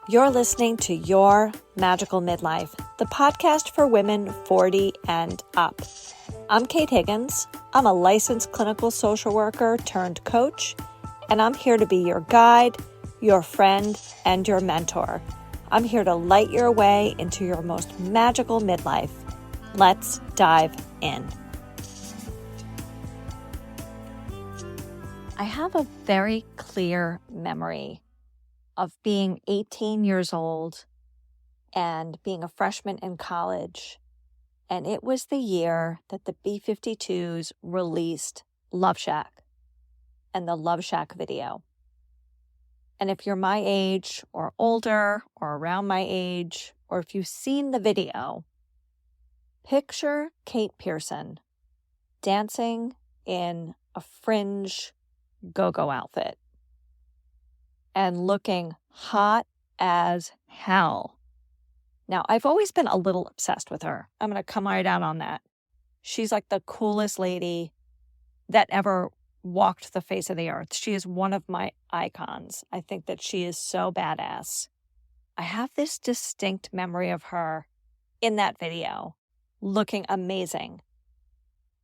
You're listening to Your Magical Midlife, the podcast for women 40 and up. I'm Kate Higgins. I'm a licensed clinical social worker turned coach, and I'm here to be your guide, your friend, and your mentor. I'm here to light your way into your most magical midlife. Let's dive in. I have a very clear memory of being 18 years old and being a freshman in college. And it was the year that the B-52s released Love Shack and the Love Shack video. And if you're my age or older or around my age, or if you've seen the video, picture Kate Pierson dancing in a fringe go-go outfit and looking hot as hell. Now, I've always been a little obsessed with her. I'm going to come right out on that. She's like the coolest lady that ever walked the face of the earth. She is one of my icons. I think that she is so badass. I have this distinct memory of her in that video looking amazing.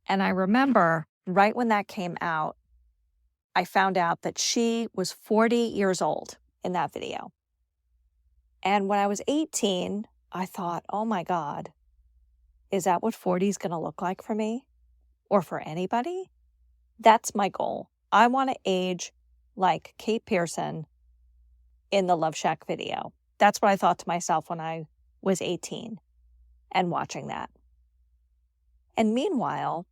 And I remember right when that came out, I found out that she was 40 years old in that video. And when I was 18, I thought, oh my God, is that what 40 is going to look like for me or for anybody? That's my goal. I want to age like Kate Pierson in the Love Shack video. That's what I thought to myself when I was 18 and watching that. And meanwhile,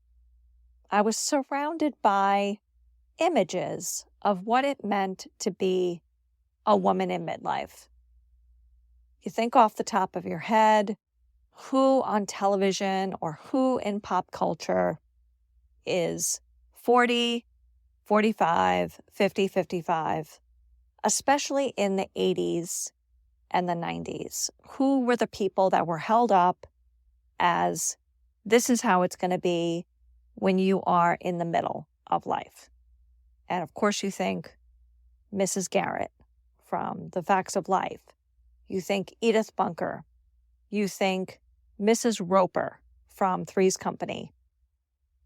I was surrounded by images of what it meant to be a woman in midlife. You think off the top of your head, who on television or who in pop culture is 40, 45, 50, 55, especially in the 80s and the 90s. Who were the people that were held up as this is how it's going to be when you are in the middle of life? And of course, you think Mrs Garret from The Facts of Life. You think Edith Bunker. You think Mrs Roper from Three's Company.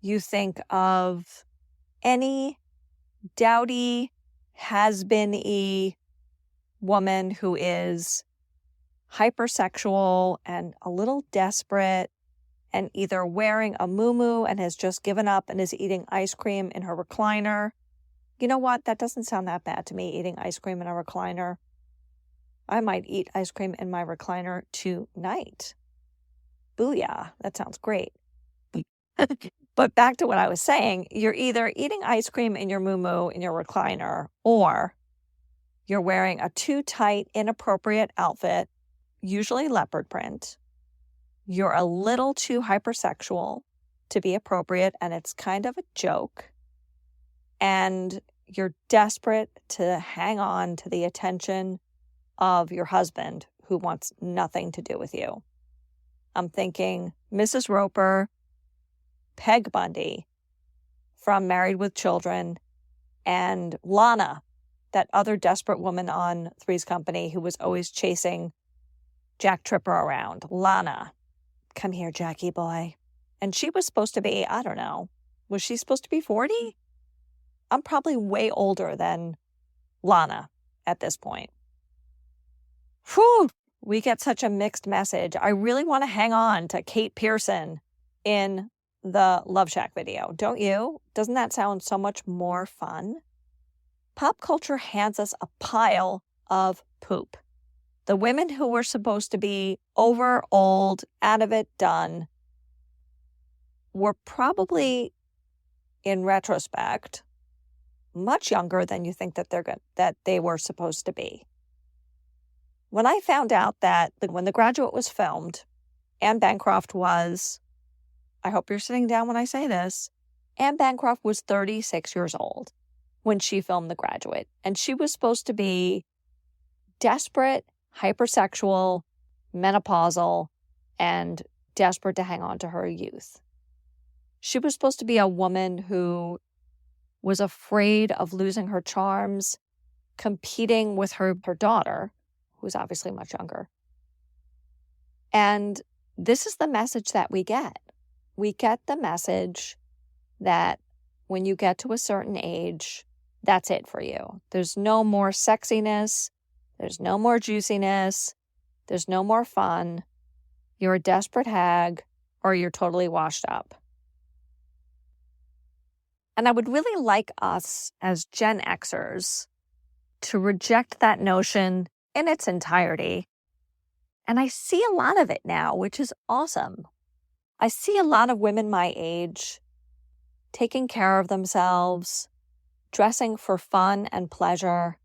You think of any dowdy, has-been-y woman who is hypersexual and a little desperate and either wearing a muumuu and has just given up and is eating ice cream in her recliner. You know what? That doesn't sound that bad to me, eating ice cream in a recliner. I might eat ice cream in my recliner tonight. Booyah. That sounds great. But back to what I was saying, you're either eating ice cream in your muumuu in your recliner, or you're wearing a too tight, inappropriate outfit, usually leopard print. You're a little too hypersexual to be appropriate, and it's kind of a joke. And you're desperate to hang on to the attention of your husband who wants nothing to do with you. I'm thinking Mrs. Roper, Peg Bundy from Married with Children, and Lana, that other desperate woman on Three's Company who was always chasing Jack Tripper around. Lana, come here, Jackie boy. And she was supposed to be, I don't know, was she supposed to be 40? I'm probably way older than Lana at this point. Whew, we get such a mixed message. I really want to hang on to Kate Pierson in the Love Shack video, don't you? Doesn't that sound so much more fun? Pop culture hands us a pile of poop. The women who were supposed to be over, old, out of it, done, were probably, in retrospect, much younger than you think that they were supposed to be. When I found out that when The Graduate was filmed, Anne Bancroft was, I hope you're sitting down when I say this, Anne Bancroft was 36 years old when she filmed The Graduate. And she was supposed to be desperate, hypersexual, menopausal, and desperate to hang on to her youth. She was supposed to be a woman who was afraid of losing her charms, competing with her daughter, who's obviously much younger. And this is the message that we get. We get the message that when you get to a certain age, that's it for you. There's no more sexiness. There's no more juiciness. There's no more fun. You're a desperate hag, or you're totally washed up. And I would really like us as Gen Xers to reject that notion in its entirety. And I see a lot of it now, which is awesome. I see a lot of women my age taking care of themselves, dressing for fun and pleasure,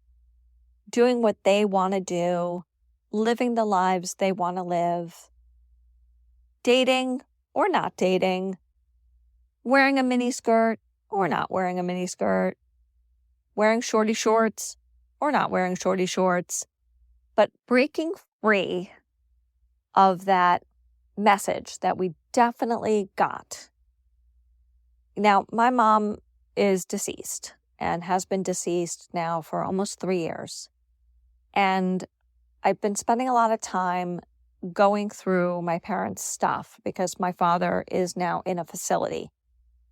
doing what they want to do, living the lives they want to live, dating or not dating, wearing a miniskirt or not wearing a miniskirt, wearing shorty shorts or not wearing shorty shorts, but breaking free of that message that we definitely got. Now, my mom is deceased and has been deceased now for almost 3 years. And I've been spending a lot of time going through my parents' stuff because my father is now in a facility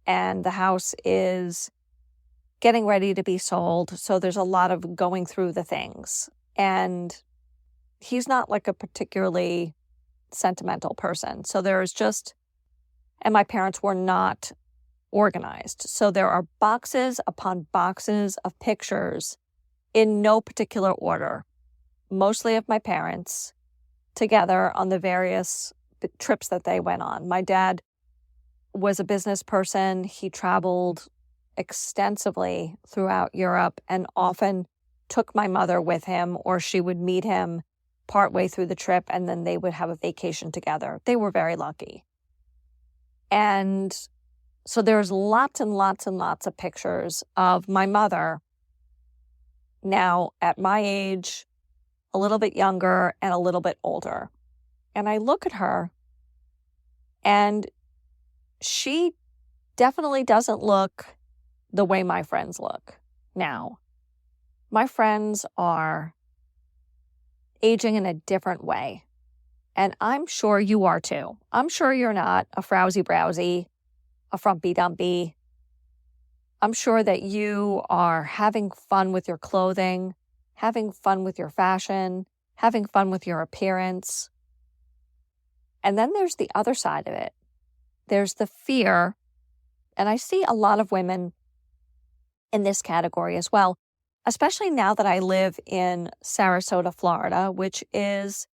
and the house is getting ready to be sold. So there's a lot of going through the things. And he's not like a particularly sentimental person. So there's just, and my parents were not organized. So there are boxes upon boxes of pictures in no particular order, mostly of my parents together on the various trips that they went on. My dad was a business person. He traveled extensively throughout Europe and often took my mother with him, or she would meet him partway through the trip and then they would have a vacation together. They were very lucky. And so there's lots and lots and lots of pictures of my mother now at my age, a little bit younger and a little bit older. And I look at her and she definitely doesn't look the way my friends look now. My friends are aging in a different way. And I'm sure you are too. I'm sure you're not a frowsy browsy, a frumpy dumpy. I'm sure that you are having fun with your clothing, having fun with your fashion, having fun with your appearance. And then there's the other side of it. There's the fear, and I see a lot of women in this category as well, especially now that I live in Sarasota, Florida, which is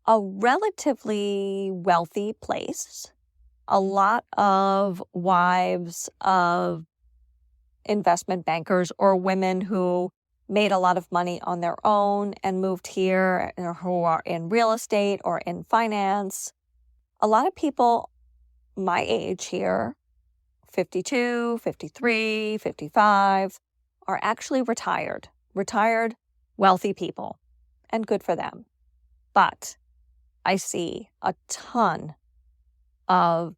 a relatively wealthy place. A lot of wives of investment bankers or women who made a lot of money on their own and moved here, or who are in real estate or in finance. A lot of people my age here, 52, 53, 55, are actually retired wealthy people, and good for them. But I see a ton of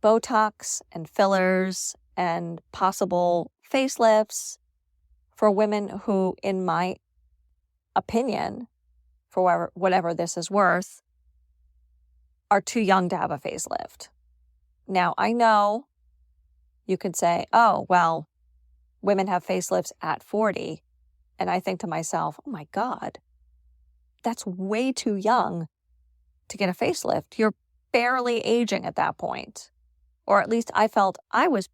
Botox and fillers and possible facelifts for women who, in my opinion, for whatever this is worth, are too young to have a facelift. Now, I know you could say, oh, well, women have facelifts at 40. And I think to myself, oh my God, that's way too young to get a facelift. You're barely aging at that point. Or at least I felt I was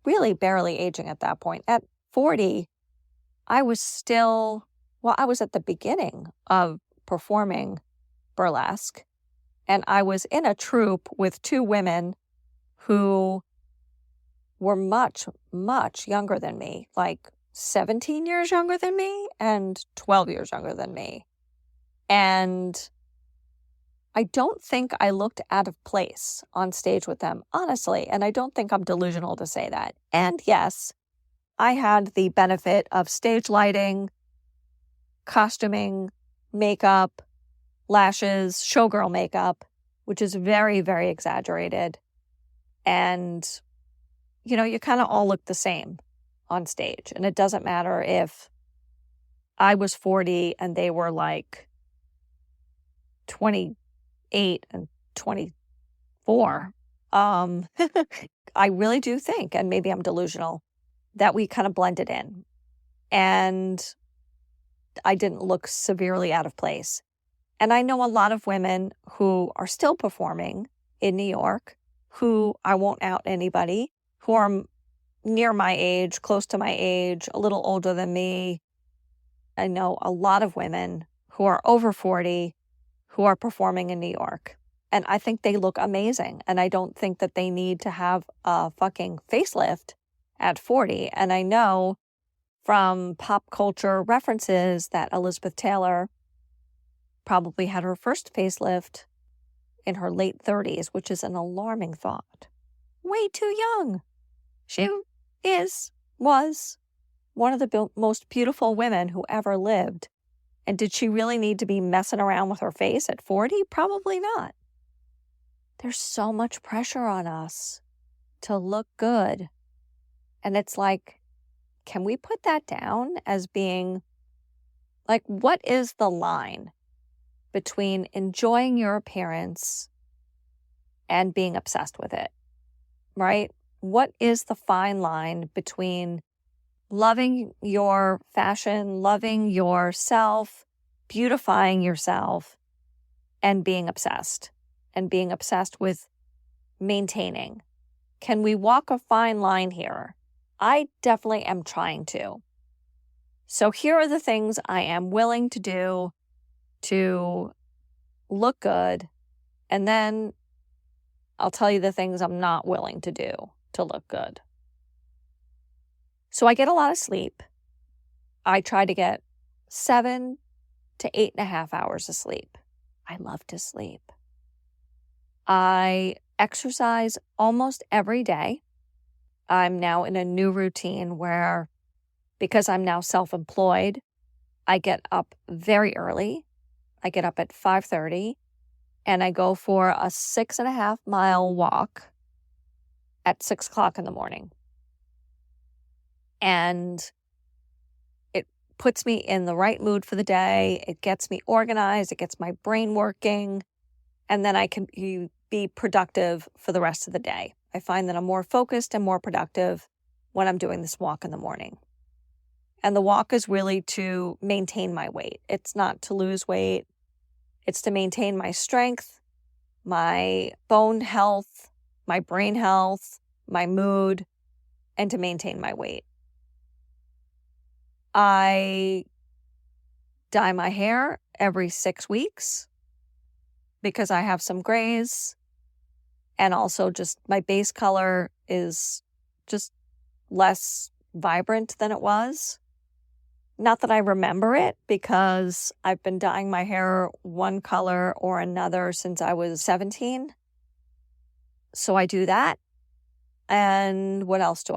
really barely aging at that point. At 40, I was still, I was at the beginning of performing burlesque. And I was in a troupe with two women who were much, much younger than me, like 17 years younger than me and 12 years younger than me. And I don't think I looked out of place on stage with them, honestly. And I don't think I'm delusional to say that. And yes, I had the benefit of stage lighting, costuming, makeup, lashes, showgirl makeup, which is very, very exaggerated. And, you kind of all look the same on stage. And it doesn't matter if I was 40 and they were like 28 and 24. I really do think, and maybe I'm delusional, that we kind of blended in. And I didn't look severely out of place. And I know a lot of women who are still performing in New York, who I won't out anybody, who are near my age, close to my age, a little older than me. I know a lot of women who are over 40 who are performing in New York. And I think they look amazing. And I don't think that they need to have a fucking facelift at 40. And I know from pop culture references that Elizabeth Taylor probably had her first facelift in her late 30s, which is an alarming thought. Way too young. She was one of the most beautiful women who ever lived. And did she really need to be messing around with her face at 40? Probably not. There's so much pressure on us to look good. And it's like, can we put that down as being, like, what is the line between enjoying your appearance and being obsessed with it, right? What is the fine line between loving your fashion, loving yourself, beautifying yourself, and being obsessed with maintaining? Can we walk a fine line here? I definitely am trying to. So here are the things I am willing to do to look good, and then I'll tell you the things I'm not willing to do to look good. So I get a lot of sleep. I try to get 7 to 8.5 hours of sleep. I love to sleep. I exercise almost every day. I'm now in a new routine where, because I'm now self-employed, I get up very early. I get up at 5:30 and I go for a 6.5-mile walk at 6 o'clock in the morning. And it puts me in the right mood for the day. It gets me organized. It gets my brain working. And then I can be productive for the rest of the day. I find that I'm more focused and more productive when I'm doing this walk in the morning. And the walk is really to maintain my weight. It's not to lose weight. It's to maintain my strength, my bone health, my brain health, my mood, and to maintain my weight. I dye my hair every 6 weeks because I have some grays, and also just my base color is just less vibrant than it was. Not that I remember it, because I've been dyeing my hair one color or another since I was 17. So I do that. And what else do?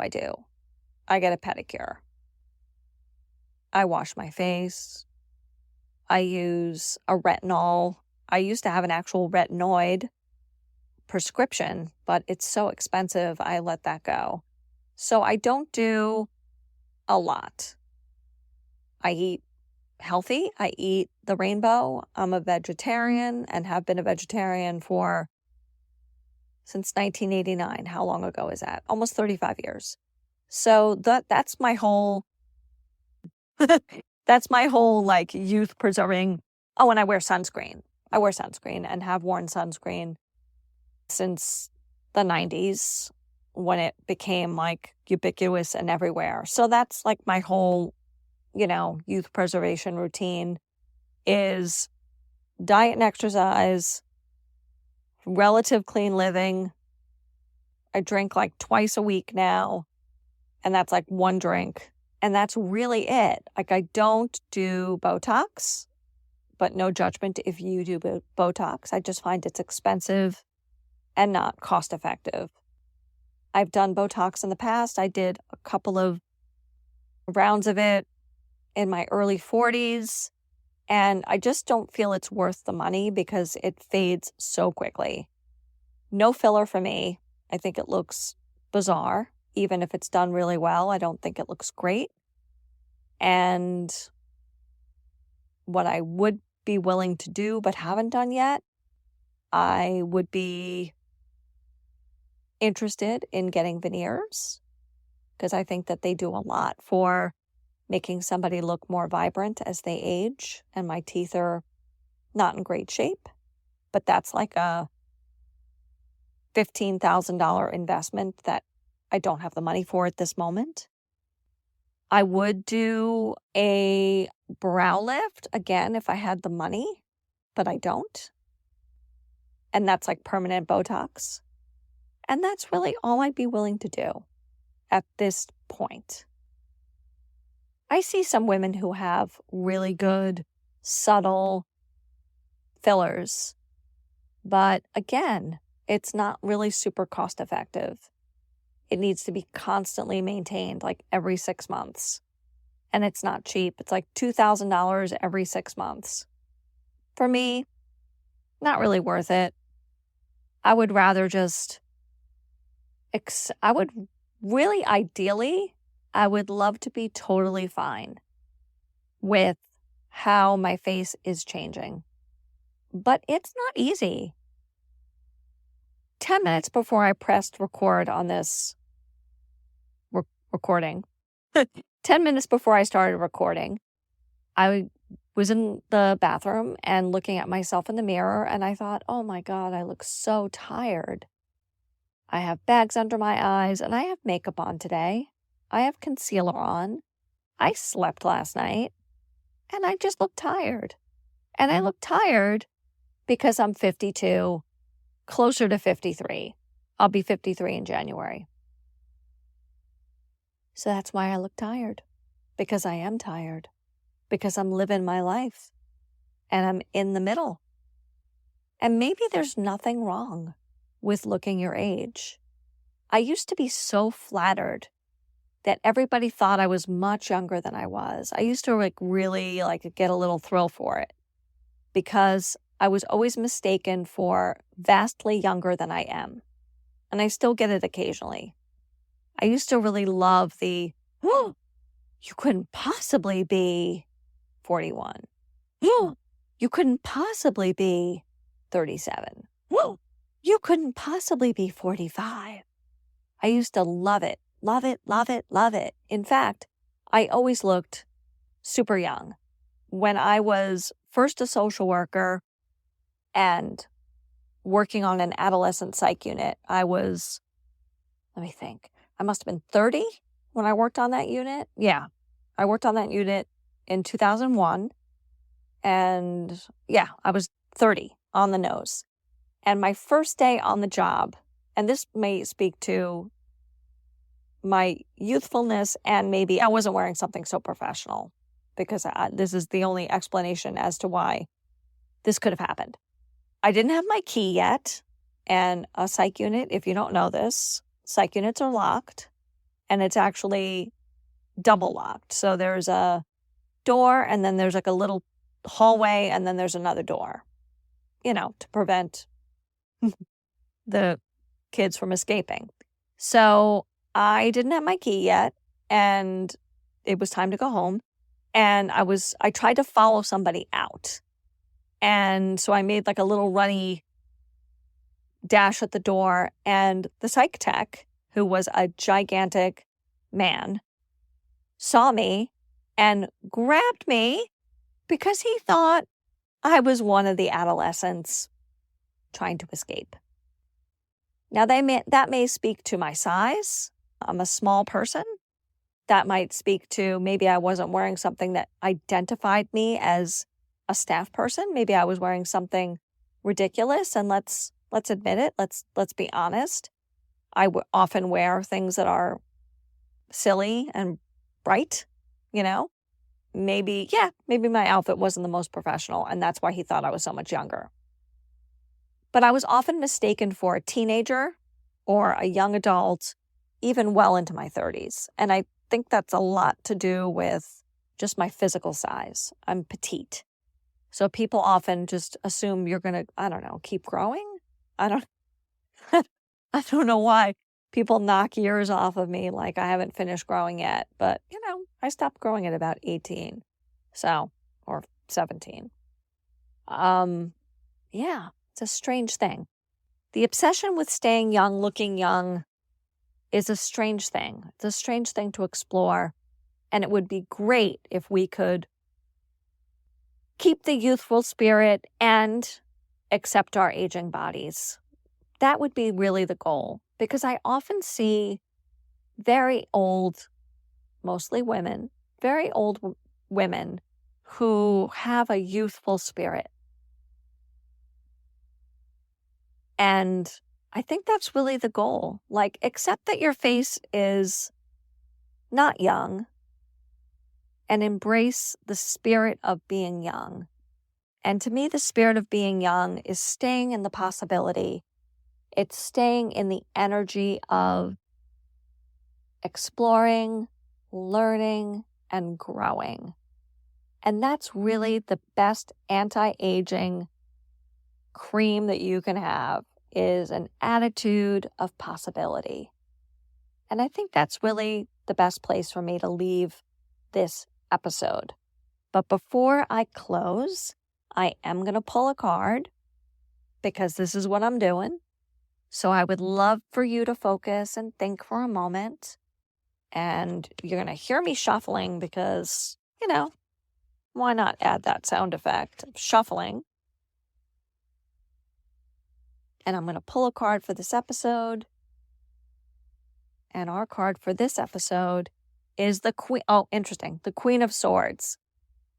I get a pedicure. I wash my face. I use a retinol. I used to have an actual retinoid prescription, but it's so expensive, I let that go. So I don't do a lot. I eat healthy. I eat the rainbow. I'm a vegetarian and have been a vegetarian since 1989. How long ago is that? Almost 35 years. So that's my whole like youth preserving. Oh, and I wear sunscreen. I wear sunscreen and have worn sunscreen since the 90s when it became like ubiquitous and everywhere. So that's like my whole, youth preservation routine is diet and exercise, relative clean living. I drink like twice a week now, and that's like one drink. And that's really it. Like, I don't do Botox, but no judgment if you do Botox. I just find it's expensive and not cost effective. I've done Botox in the past. I did a couple of rounds of it in my early 40s, and I just don't feel it's worth the money because it fades so quickly. No filler for me. I think it looks bizarre. Even if it's done really well, I don't think it looks great. And what I would be willing to do but haven't done yet. I would be interested in getting veneers because I think that they do a lot for making somebody look more vibrant as they age. And my teeth are not in great shape, but that's like a $15,000 investment that I don't have the money for at this moment. I would do a brow lift again if I had the money, but I don't. And that's like permanent Botox. And that's really all I'd be willing to do at this point. I see some women who have really good, subtle fillers, but again, it's not really super cost effective. It needs to be constantly maintained like every 6 months. And it's not cheap. It's like $2,000 every 6 months. For me, not really worth it. I would rather just, ideally, I would love to be totally fine with how my face is changing. But it's not easy. 10 minutes before I pressed record on this recording, 10 minutes before I started recording, I was in the bathroom and looking at myself in the mirror, and I thought, oh my God, I look so tired. I have bags under my eyes, and I have makeup on today. I have concealer on. I slept last night, and I just look tired. And I look tired because I'm 52, closer to 53. I'll be 53 in January. So that's why I look tired, because I am tired, because I'm living my life and I'm in the middle. And maybe there's nothing wrong with looking your age. I used to be so flattered that everybody thought I was much younger than I was. I used to really get a little thrill for it because I was always mistaken for vastly younger than I am. And I still get it occasionally. I used to really love the, oh, you couldn't possibly be 41. Oh, you couldn't possibly be 37. Oh, you couldn't possibly be 45. I used to love it, love it, love it, love it. In fact, I always looked super young. When I was first a social worker and working on an adolescent psych unit, I was, let me think, I must have been 30 when I worked on that unit. Yeah, I worked on that unit in 2001. And yeah, I was 30 on the nose. And my first day on the job, and this may speak to my youthfulness and maybe I wasn't wearing something so professional because this is the only explanation as to why this could have happened. I didn't have my key yet. And a psych unit, if you don't know this, psych units are locked, and it's actually double locked. So there's a door, and then there's like a little hallway, and then there's another door, to prevent the kids from escaping. So I didn't have my key yet, and it was time to go home. And I tried to follow somebody out. And so I made like a little runny dash at the door, and the psych tech, who was a gigantic man, saw me and grabbed me because he thought I was one of the adolescents trying to escape. Now, that may speak to my size. I'm a small person. That might speak to maybe I wasn't wearing something that identified me as a staff person. Maybe I was wearing something ridiculous, and let's admit it. Let's be honest. I often wear things that are silly and bright, Maybe my outfit wasn't the most professional, and that's why he thought I was so much younger. But I was often mistaken for a teenager or a young adult, even well into my 30s. And I think that's a lot to do with just my physical size. I'm petite. So people often just assume you're going to, keep growing. I don't know why people knock years off of me like I haven't finished growing yet. But, I stopped growing at about 18. Or 17. Yeah, it's a strange thing. The obsession with staying young, looking young, is a strange thing. It's a strange thing to explore. And it would be great if we could keep the youthful spirit and accept our aging bodies. That would be really the goal, because I often see very old, mostly women, very old women who have a youthful spirit. And I think that's really the goal. Like, accept that your face is not young and embrace the spirit of being young. And to me, the spirit of being young is staying in the possibility. It's staying in the energy of exploring, learning, and growing. And that's really the best anti-aging cream that you can have, is an attitude of possibility. And I think that's really the best place for me to leave this episode. But before I close, I am going to pull a card, because this is what I'm doing. So I would love for you to focus and think for a moment. And you're going to hear me shuffling because, why not add that sound effect of shuffling? And I'm going to pull a card for this episode. And our card for this episode is the Queen. Oh, interesting. The Queen of Swords.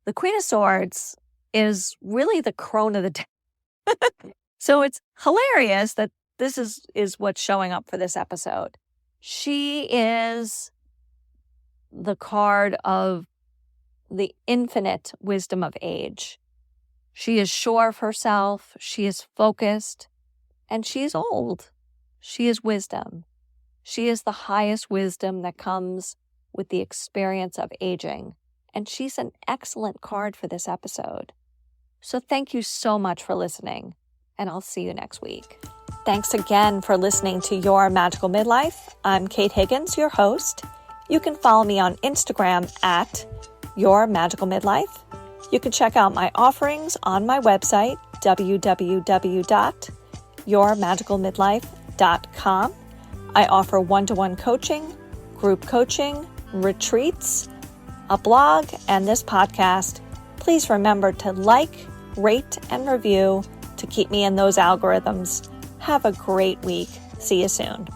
The Queen of Swords is really the crone of the day. So it's hilarious that this is what's showing up for this episode. She is the card of the infinite wisdom of age. She is sure of herself. She is focused. And she is old. She is wisdom. She is the highest wisdom that comes with the experience of aging. And she's an excellent card for this episode. So thank you so much for listening, and I'll see you next week. Thanks again for listening to Your Magical Midlife. I'm Kate Higgins, your host. You can follow me on Instagram at Your Magical Midlife. You can check out my offerings on my website, www.yourmagicalmidlife.com. I offer one-to-one coaching, group coaching, retreats, a blog, and this podcast. Please remember to like, rate, and review to keep me in those algorithms. Have a great week. See you soon.